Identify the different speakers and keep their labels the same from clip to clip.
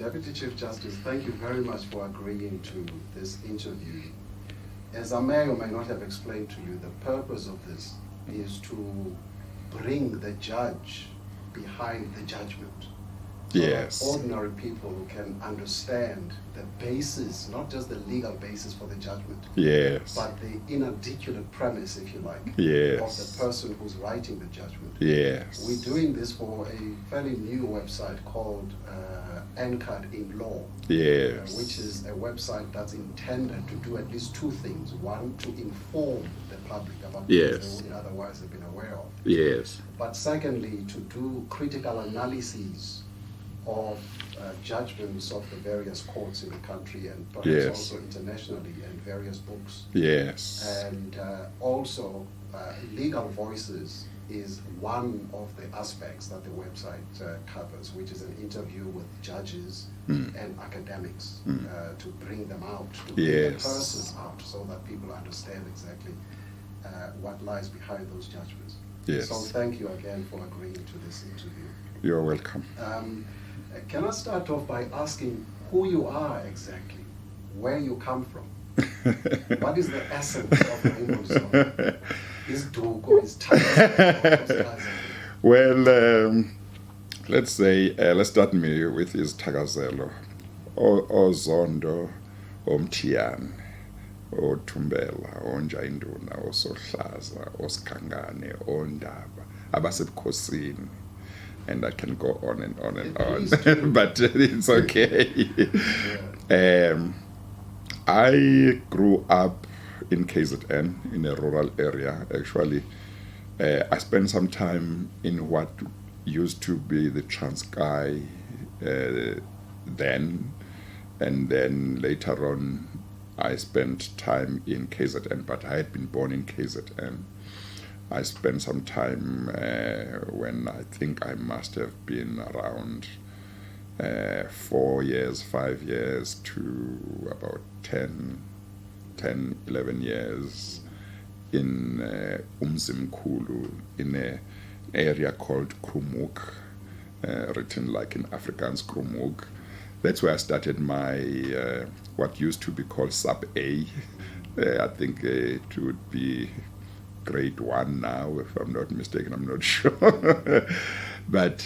Speaker 1: Deputy Chief Justice, thank you very much for agreeing to this interview. As I may or may not have explained to you, the purpose of this is to bring the judge behind the judgment. So
Speaker 2: Yes.
Speaker 1: that ordinary people can understand the basis, not just the legal basis for the judgment,
Speaker 2: Yes.
Speaker 1: but the inarticulate premise, if you like,
Speaker 2: Yes.
Speaker 1: of the person who's writing the judgment.
Speaker 2: Yes.
Speaker 1: We're doing this for a fairly new website called Anchored in Law,
Speaker 2: Yes.
Speaker 1: which is a website that's intended to do at least two things. One, to inform the public about
Speaker 2: Yes.
Speaker 1: things they wouldn't otherwise have been aware of.
Speaker 2: Yes.
Speaker 1: But secondly, to do critical analyses of judgments of the various courts in the country and perhaps
Speaker 2: Yes.
Speaker 1: also internationally, and various books.
Speaker 2: Yes.
Speaker 1: And also, legal voices is one of the aspects that the website covers, which is an interview with judges and academics to bring them out, to bring the
Speaker 2: Yes.
Speaker 1: person out, so that people understand exactly what lies behind those judgments.
Speaker 2: Yes.
Speaker 1: So thank you again for agreeing to this interview.
Speaker 2: You're welcome.
Speaker 1: Can I start off by asking who you are exactly, where you come from? What is the essence of Raymond Zondo? His Duko, his title?
Speaker 2: Well, let's say, let's start me with his Tagazelo. O Zondo, Omtian, O Tumbela, O Njainduna, O Sohlaza, O Skangane, O Ndaba, Abasebukhosini. And I can go on and on and on, but it's okay. I grew up in KZN, in a rural area. Actually, I spent some time in what used to be the Transkei then, and then later on I spent time in KZN, but I had been born in KZN. I spent some time when I think I must have been around 4 years, 5 years to about 10, 11 years in Umzimkhulu, in an area called Krumuk, written like in Afrikaans Krumuk. That's where I started my, what used to be called Sub-A. I think it would be grade 1 now, if I'm not mistaken, I'm not sure. But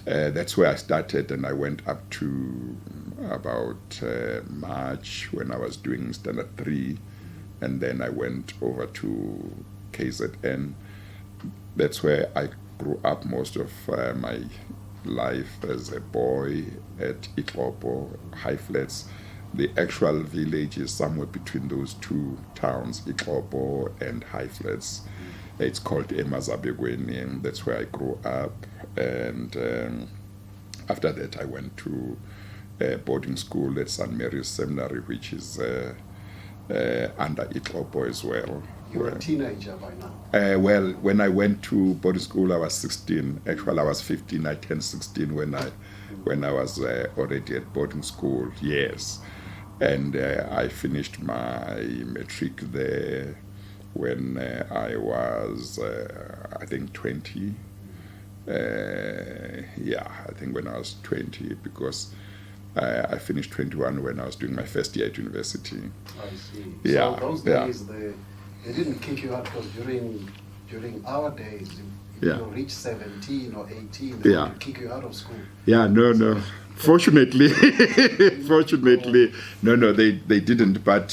Speaker 2: that's where I started, and I went up to about March when I was doing Standard 3, and then I went over to KZN. That's where I grew up most of my life as a boy at Iklopo, High Flats. The actual village is somewhere between those two towns, Iklopo and High Flats. It's called Emazabegweni. That's where I grew up. And after that, I went to boarding school at St. Mary's Seminary, which is under Iklopo as well.
Speaker 1: You were a teenager by now.
Speaker 2: Well, when I went to boarding school, I was 16. Actually, I was 15. I turned 16 when I was already at boarding school. Yes. And I finished my matric there when I was, I think, 20. I think when I was 20, because I finished 21 when I was doing my first year at university.
Speaker 1: I see.
Speaker 2: Yeah,
Speaker 1: So those days, they didn't kick you out, because during our days, if you reach 17 or 18, they would kick you out of school.
Speaker 2: Yeah, no. Fortunately, no, they didn't. But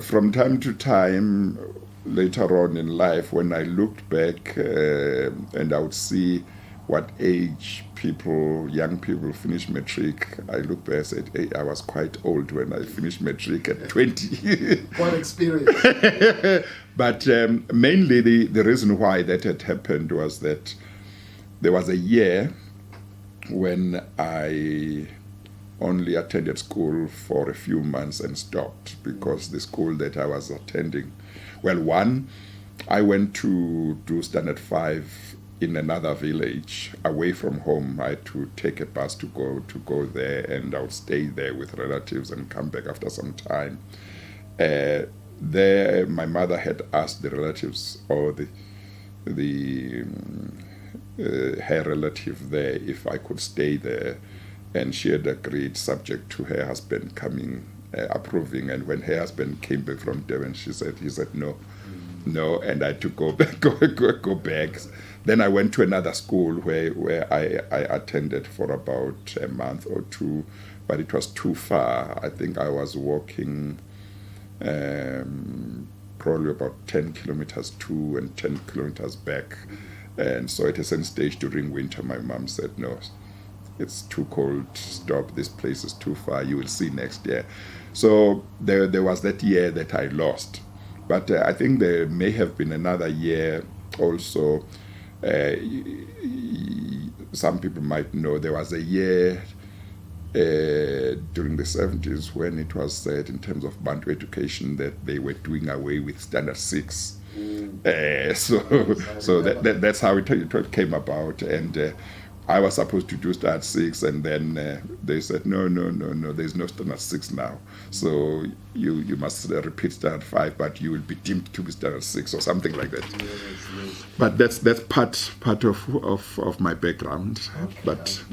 Speaker 2: from time to time, later on in life, when I looked back and I would see what age young people finish matric, I looked back and said, hey, I was quite old when I finished matric at 20.
Speaker 1: What experience.
Speaker 2: But mainly the reason why that had happened was that there was a year when I only attended school for a few months and stopped, because the school that I was attending, well, one, I went to do Standard 5 in another village away from home. I had to take a bus to go there, and I would stay there with relatives and come back after some time. There, my mother had asked the relatives or the her relative there if I could stay there, and she had agreed, subject to her husband coming, approving. And when her husband came back from Durban, he said no, no, and I had to go back. Go back. Then I went to another school where I attended for about a month or two, but it was too far. I think I was walking probably about 10 kilometers to and 10 kilometers back. And so at a certain stage during winter, my mom said, no, it's too cold, stop, this place is too far, you will see next year. So there was that year that I lost. But I think there may have been another year also. Some people might know there was a year during the 70s when it was said in terms of Bantu education that they were doing away with standard 6. So that's how it came about. And I was supposed to do standard 6, and then they said, no, there's no standard 6 now. So you must repeat standard 5, but you will be deemed to be standard 6 or something like that.
Speaker 1: Yes.
Speaker 2: But that's part of my background.
Speaker 1: Okay.
Speaker 2: But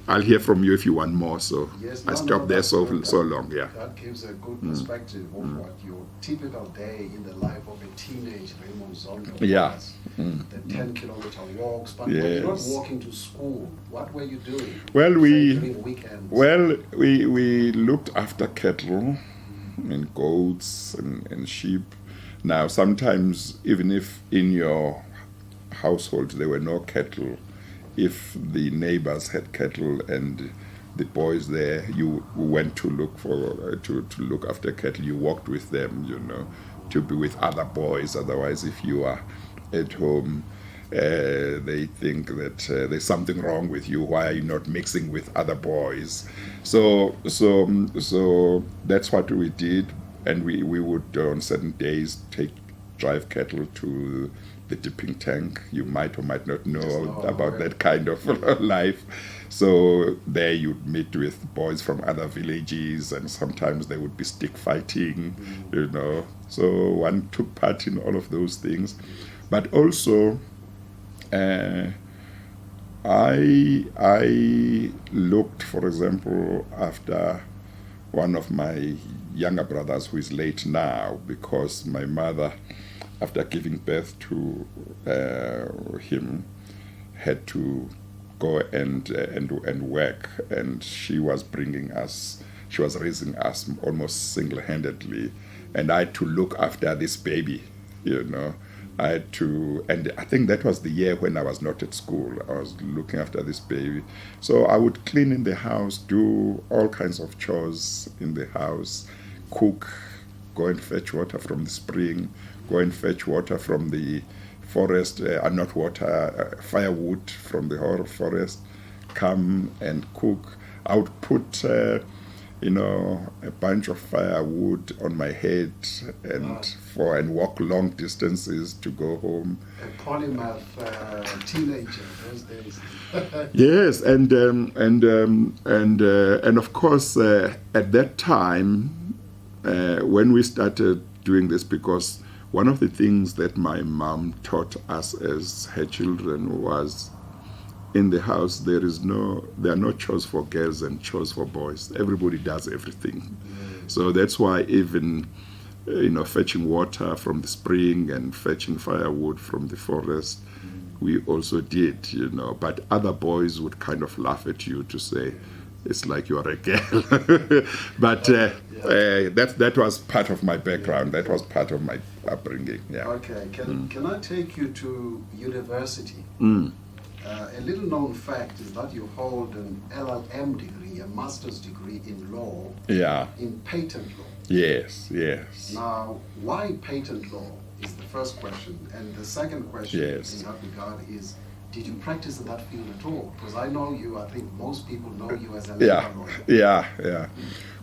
Speaker 2: I'll hear from you if you want more. So
Speaker 1: Yes,
Speaker 2: I stopped there so long. Yeah.
Speaker 1: That gives a good perspective of what your typical day in the life of a teenage Raymond Zondo
Speaker 2: Yeah.
Speaker 1: was. The 10-kilometer walks, but when you're not
Speaker 2: Yes.
Speaker 1: walking to school, what were you doing?
Speaker 2: Well,
Speaker 1: during weekends?
Speaker 2: we looked after cattle and goats and sheep. Now, sometimes, even if in your household there were no cattle, if the neighbors had cattle and the boys there, you went to look for to look after cattle. You walked with them, to be with other boys. Otherwise, if you are at home, they think that there's something wrong with you. Why are you not mixing with other boys? So that's what we did, and we would on certain days drive cattle to the dipping tank. You might or might not know about that kind of life. So there you'd meet with boys from other villages, and sometimes there would be stick fighting, So one took part in all of those things. But also, I looked, for example, after one of my younger brothers who is late now, because my mother, after giving birth to him, had to go and work, and she was raising us almost single-handedly, and I had to look after this baby, I had to, and I think that was the year when I was not at school. I was looking after this baby. So I would clean in the house, do all kinds of chores in the house, cook, go and fetch water from the spring, go and fetch water from the forest, firewood from the forest, come and cook. I would put a bunch of firewood on my head and walk long distances to go home.
Speaker 1: A polymath teenager those days.
Speaker 2: Yes, and of course at that time when we started doing this, because one of the things that my mom taught us as her children was, in the house, there are no chores for girls and chores for boys. Everybody does everything. So that's why even, fetching water from the spring and fetching firewood from the forest, we also did, But other boys would kind of laugh at you to say, it's like you are a girl. But that was part of my background. That was part of my upbringing. Yeah.
Speaker 1: Okay. Can I take you to university? A little known fact is that you hold an LLM degree, a master's degree in law, in patent law.
Speaker 2: Yes.
Speaker 1: Now, why patent law is the first question. And the second question in that regard is, did you practice in that field at all? Because I know you, I think most people know you as a legal lawyer.
Speaker 2: Yeah.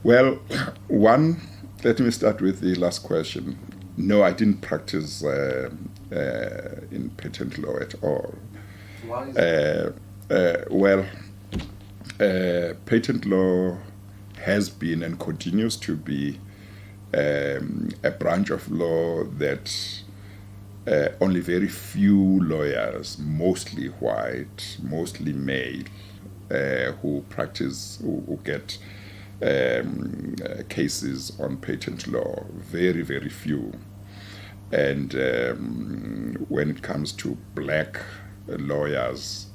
Speaker 2: Well, let me start with the last question. No, I didn't practice in patent law at all.
Speaker 1: Why is
Speaker 2: that? Patent law has been and continues to be a branch of law that only very few lawyers, mostly white, mostly male, who get cases on patent law. Very, very few. And when it comes to black lawyers,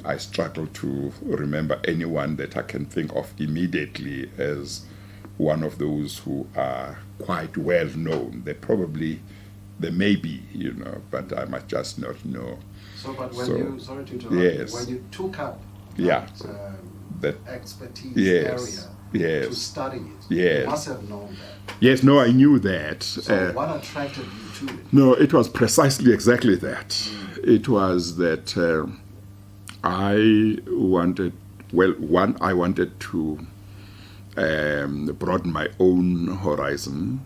Speaker 2: I struggle to remember anyone that I can think of immediately as one of those who are quite well known. They may be, but I might just not know.
Speaker 1: So, but when you, sorry to interrupt,
Speaker 2: yes.
Speaker 1: when you took up
Speaker 2: that
Speaker 1: expertise
Speaker 2: yes.
Speaker 1: area to study it,
Speaker 2: yes.
Speaker 1: you must have known that.
Speaker 2: Yes, no, I knew that.
Speaker 1: So what attracted you to it?
Speaker 2: No, it was precisely exactly that. It was that I wanted to broaden my own horizon,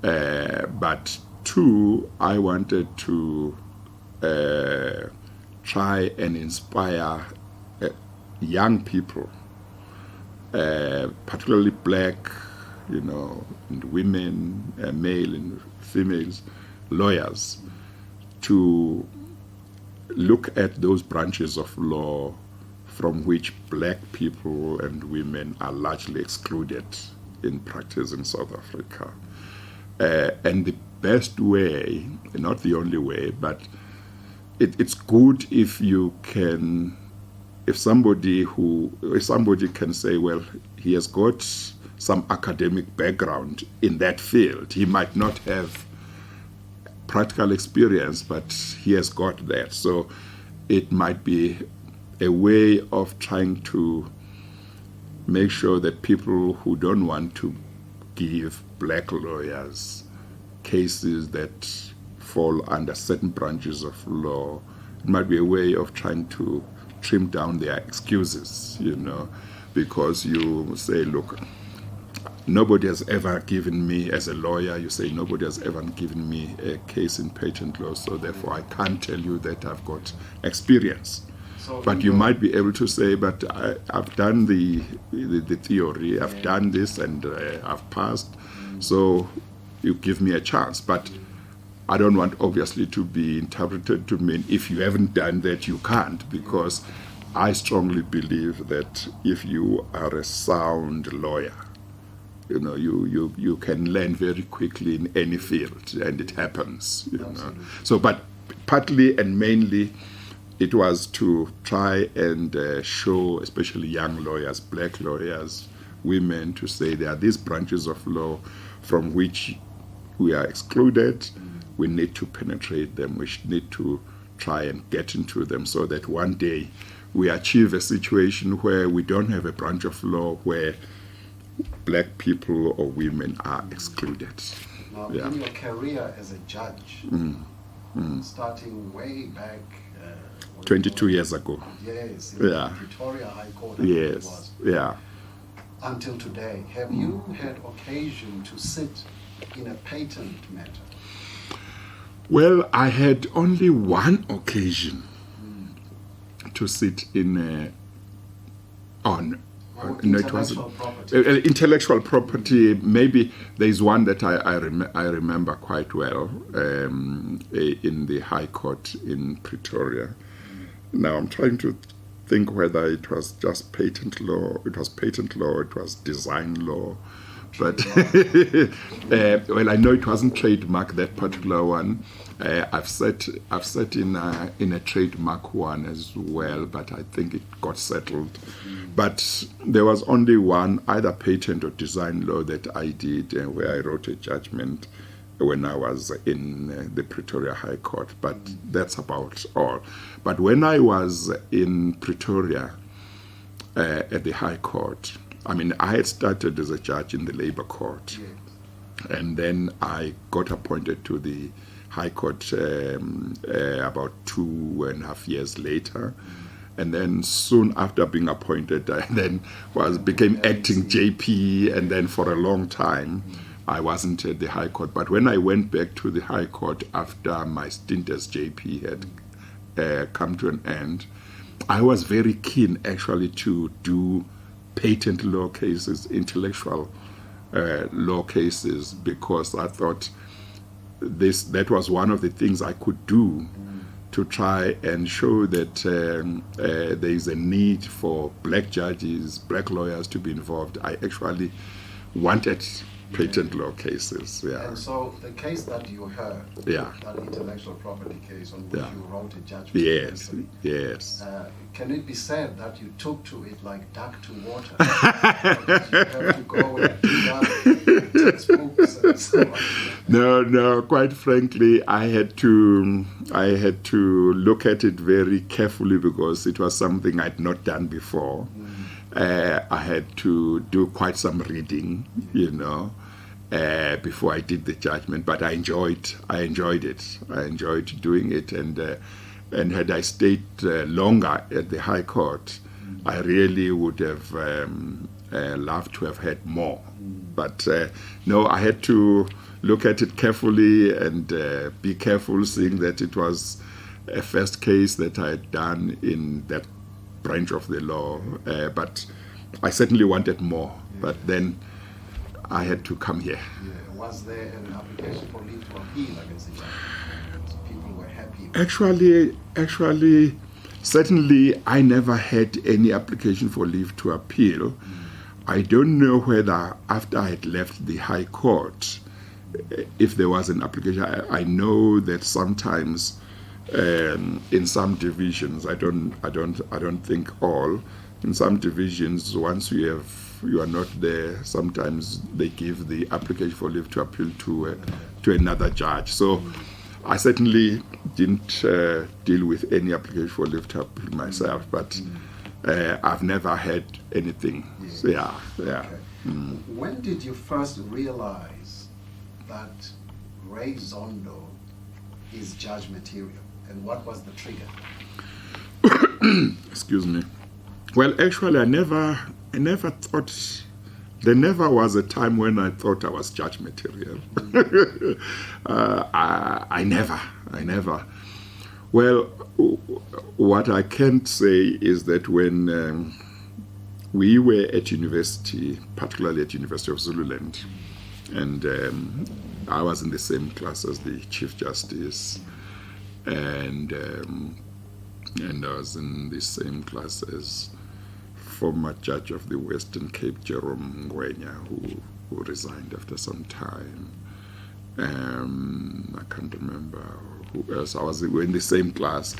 Speaker 2: but two, I wanted to try and inspire young people, particularly black, and women, male and females, lawyers, to look at those branches of law from which black people and women are largely excluded in practice in South Africa. And the best way, not the only way, but it's good if somebody can say, well, he has got some academic background in that field. He might not have practical experience, but he has got that. So it might be a way of trying to make sure that people who don't want to give black lawyers cases that fall under certain branches of law, it might be a way of trying to trim down their excuses, because you say, look, nobody has ever given me, as a lawyer, you say, nobody has ever given me a case in patent law, so therefore I can't tell you that I've got experience. But you might be able to say, but I've done the theory, I've done this, and I've passed, so you give me a chance. But I don't want, obviously, to be interpreted to mean if you haven't done that, you can't, because I strongly believe that if you are a sound lawyer, you can learn very quickly in any field, and it happens. So, but partly and mainly, it was to try and show, especially young lawyers, black lawyers, women, to say there are these branches of law from which we are excluded. We need to penetrate them. We need to try and get into them so that one day we achieve a situation where we don't have a branch of law where black people or women are excluded.
Speaker 1: Now, in your career as a judge, starting way back
Speaker 2: 22 years ago.
Speaker 1: Yes, in the Pretoria High Court.
Speaker 2: Yes, yeah.
Speaker 1: Until today, have you had occasion to sit in a patent matter?
Speaker 2: Well, I had only one occasion to sit in
Speaker 1: intellectual property.
Speaker 2: Intellectual property. Maybe there's one that I remember quite well in the High Court in Pretoria. Now I'm trying to think whether it was just patent law. It was patent law. It was design law. But well, I know it wasn't trademark, that particular one. I've sat in a trademark one as well, but I think it got settled. But there was only one, either patent or design law, that I did, where I wrote a judgment when I was in the Pretoria High Court. But that's about all. But when I was in Pretoria at the High Court, I had started as a judge in the Labour Court, and then I got appointed to the High Court about 2.5 years later, and then soon after being appointed, I then became acting JP, and then for a long time I wasn't at the High Court. But when I went back to the High Court after my stint as JP had come to an end, I was very keen actually to do patent law cases, intellectual law cases, because I thought that was one of the things I could do to try and show that there is a need for black judges, black lawyers to be involved. I actually wanted patent law cases. Yeah.
Speaker 1: And so the case that you heard,
Speaker 2: Yeah.
Speaker 1: that intellectual property case on which
Speaker 2: Yeah.
Speaker 1: you wrote a judgment,
Speaker 2: Yes.
Speaker 1: recently,
Speaker 2: Yes.
Speaker 1: can it be said that you took to it like duck to water? Because you have to go and read out textbooks and so on.
Speaker 2: No. Quite frankly, I had to look at it very carefully because it was something I'd not done before. I had to do quite some reading, before I did the judgment. But I enjoyed it. I enjoyed doing it, and had I stayed longer at the High Court, I really would have loved to have had more. But no, I had to look at it carefully and be careful, seeing that it was a first case that I had done in that branch of the law. But I certainly wanted more. But then I had to come here.
Speaker 1: Yeah. Was there an application for leave to appeal against the judgment? People were happy.
Speaker 2: Actually, certainly I never had any application for leave to appeal. I don't know whether after I had left the High Court, if there was an application. I know that sometimes in some divisions, I don't think all, in some divisions, once you are not there, sometimes they give the application for leave to appeal to another judge. So I certainly didn't deal with any application for leave to appeal myself, but I've never had anything. So, yeah.
Speaker 1: Okay. When did you first realize that Ray Zondo is judge material, and what was the trigger?
Speaker 2: Excuse me. Well, actually, I never thought. There never was a time when I thought I was judge material. I never. Well, what I can say is that when we were at university, particularly at University of Zululand, and I was in the same class as the Chief Justice, and I was in the same class as former Judge of the Western Cape, Jerome Ngwenya, who resigned after some time. I can't remember who else. We were in the same class.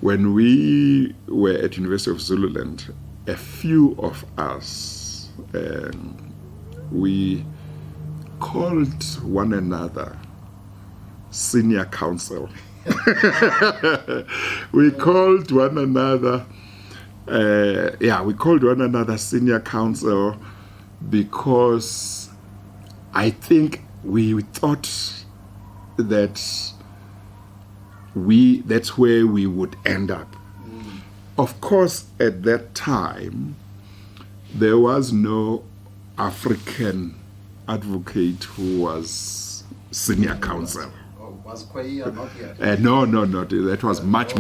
Speaker 2: When we were at University of Zululand, a few of us, we called one another senior counsel. We called one another senior counsel because I think we thought that that's where we would end up. Of course, at that time, there was no African advocate who was senior counsel.
Speaker 1: Was Kwea not yet?
Speaker 2: No, that was much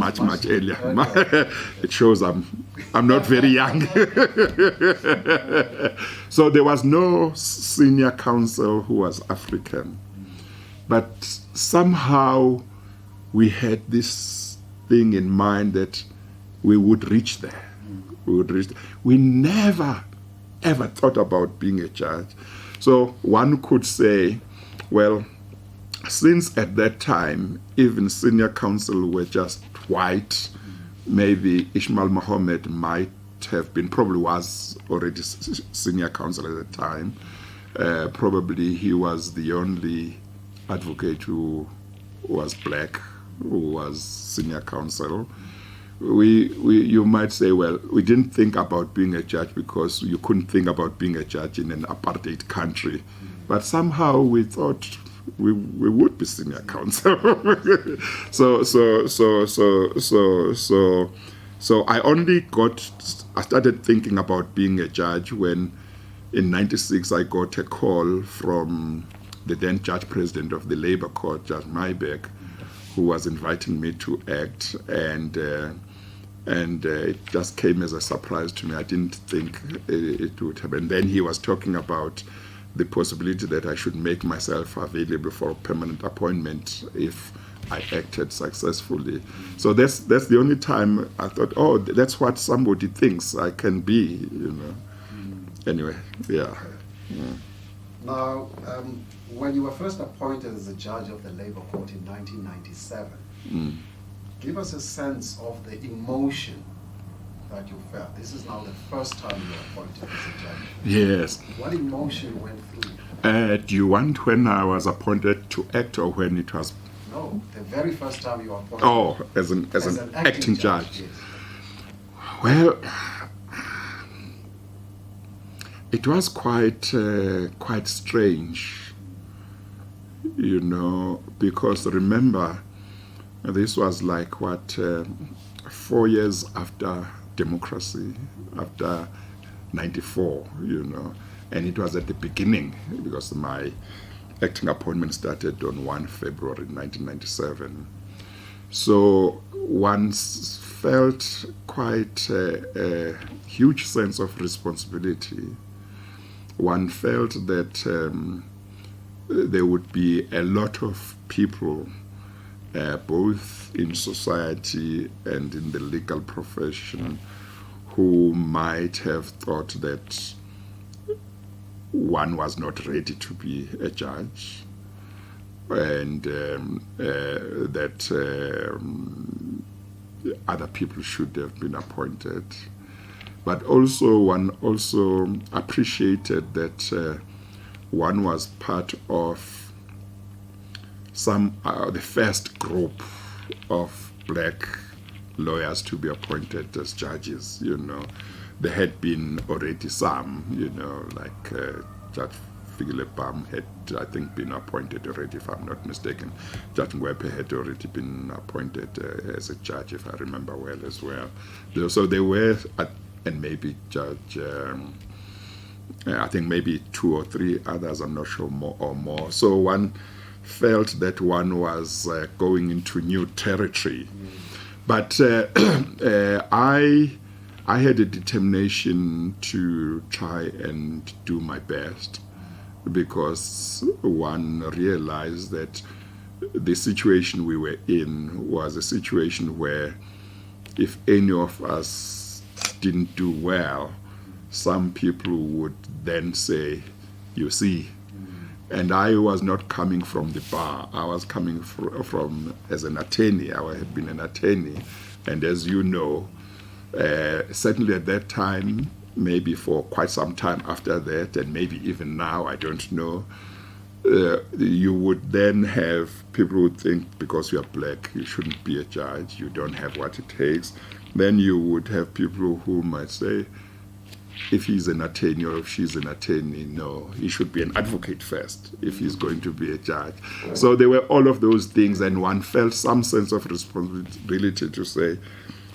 Speaker 2: earlier. It shows I'm not very young. So there was no senior counsel who was African. But somehow we had this thing in mind that we would reach there. We never, ever thought about being a judge. So one could say, well, since at that time, even senior counsel were just white, maybe Ishmael Mohammed might have been, probably was already senior counsel at the time. Probably he was the only advocate who was black, who was senior counsel. You might say, well, we didn't think about being a judge because you couldn't think about being a judge in an apartheid country. But somehow we thought we would be senior counsel. So I started thinking about being a judge when in 96 I got a call from the then judge president of the Labour Court, Judge Mybeck, who was inviting me to act, and it just came as a surprise to me. I didn't think it would happen. Then he was talking about the possibility that I should make myself available for a permanent appointment if I acted successfully. So that's the only time I thought, oh, that's what somebody thinks I can be, Anyway, yeah.
Speaker 1: Now, when you were first appointed as a judge of the Labour Court in 1997, give us a sense of the emotion that you felt. This is now the first time you were appointed as a judge.
Speaker 2: Yes.
Speaker 1: What emotion went through?
Speaker 2: Do you want when I was appointed to act or when it was?
Speaker 1: No, the very first time you were appointed.
Speaker 2: Oh, as an acting judge.
Speaker 1: Yes.
Speaker 2: Well, it was quite strange, because remember, this was like 4 years after democracy, after 94, and it was at the beginning because my acting appointment started on 1 February 1997. So one felt quite a huge sense of responsibility. One felt that there would be a lot of people, both in society and in the legal profession, who might have thought that one was not ready to be a judge, and that other people should have been appointed. But also, one also appreciated that one was part of the first group of black lawyers to be appointed as judges. There had been already some, like Judge Figilepam had, I think, been appointed already, if I'm not mistaken. Judge Ngwepe had already been appointed as a judge, if I remember well as well. So they were, and maybe Judge, I think maybe 2 or 3 others, I'm not sure, more. So one felt that one was going into new territory. But I had a determination to try and do my best, because one realized that the situation we were in was a situation where if any of us didn't do well, some people would then say, you see. And I was not coming from the bar. I was coming from as an attorney. I had been an attorney. And as you know, certainly at that time, maybe for quite some time after that, and maybe even now, I don't know, you would then have people who would think because you are black, you shouldn't be a judge, you don't have what it takes. Then you would have people who might say, if he's an attorney or if she's an attorney, no, he should be an advocate first if he's going to be a judge. So there were all of those things, and one felt some sense of responsibility to say,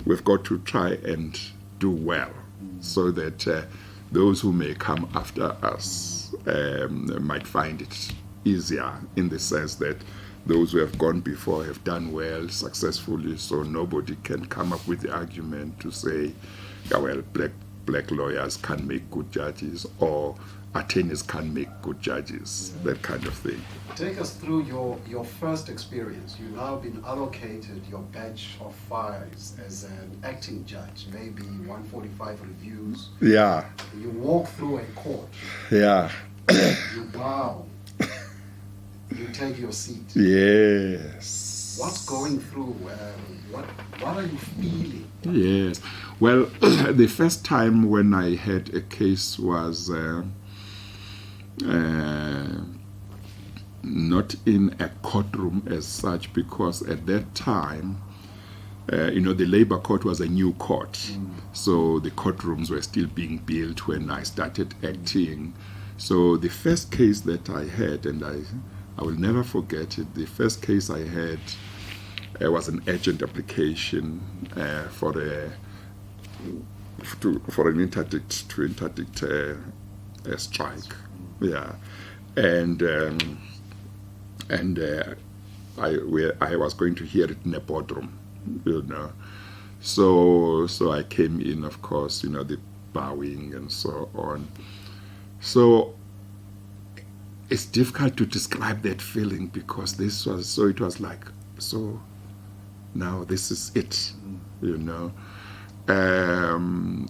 Speaker 2: we've got to try and do well so that those who may come after us might find it easier, in the sense that those who have gone before have done well successfully, so nobody can come up with the argument to say, yeah, well, black lawyers can't make good judges, or attorneys can't make good judges, that kind of thing.
Speaker 1: Take us through your first experience. You've now been allocated your batch of files as an acting judge, maybe 145 reviews.
Speaker 2: Yeah.
Speaker 1: You walk through a court.
Speaker 2: Yeah.
Speaker 1: You bow. You take your seat.
Speaker 2: Yes.
Speaker 1: What's going through? What are you feeling?
Speaker 2: Yes. Well, the first time when I had a case was not in a courtroom as such, because at that time, the Labour Court was a new court. So the courtrooms were still being built when I started acting. So the first case that I had, and I will never forget it, the first case I had was an urgent application for an interdict to interdict a strike. Yeah. And I was going to hear it in a boardroom, So I came in, of course, the bowing and so on. So it's difficult to describe that feeling, because it was like, so now this is it, you know.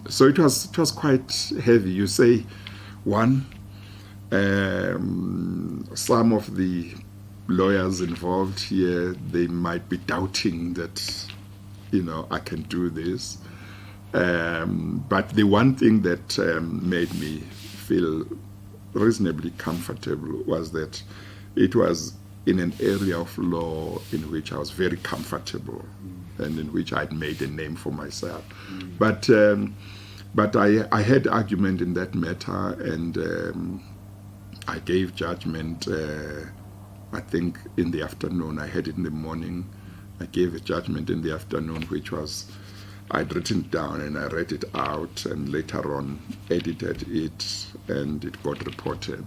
Speaker 2: So it was quite heavy. You say, one, some of the lawyers involved here, they might be doubting that, you know, I can do this. But the one thing that made me feel reasonably comfortable was that it was in an area of law in which I was very comfortable and in which I'd made a name for myself. But I had argument in that matter, and I gave judgment, I think in the afternoon. I had it in the morning. I gave a judgment in the afternoon, which was, I'd written it down and I read it out, and later on edited it, and it got reported.